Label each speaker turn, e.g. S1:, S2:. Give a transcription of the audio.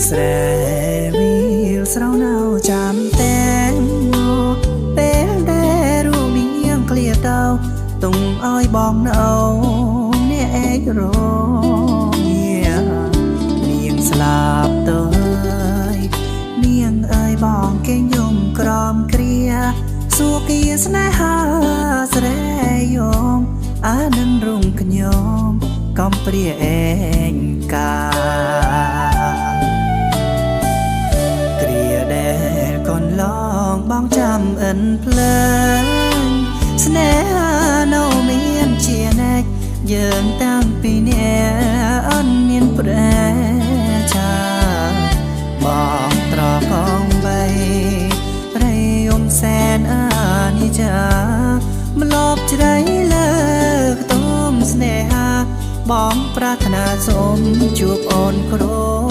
S1: ស្រែវាលស្រោណៅចាំតែងពេលដែលរូបនាងឃ្លាតទៅទុំឲ្យបងនៅអ្នកឯករនាងស្លាប់ទៅហើយនាងអើយបងគេញយំក្រំគ្រាសួគាស្នេហាស្រែយំអានឹងរងខ្ញុំកំព្រាឯងកាគ្រាដែលកូនឡងបងចាំអិនភ្លើងស្នេហានៅមានជាណែកយើងតាំងពីអ្នកអត់មានប្រែចាបងត្រកងបីប្រៃយំសែនអានិចាម្លប់ជ្រៃលើខ្ទមស្នេហាបងប្រាថ្នាសូមជួបអូនគ្រប់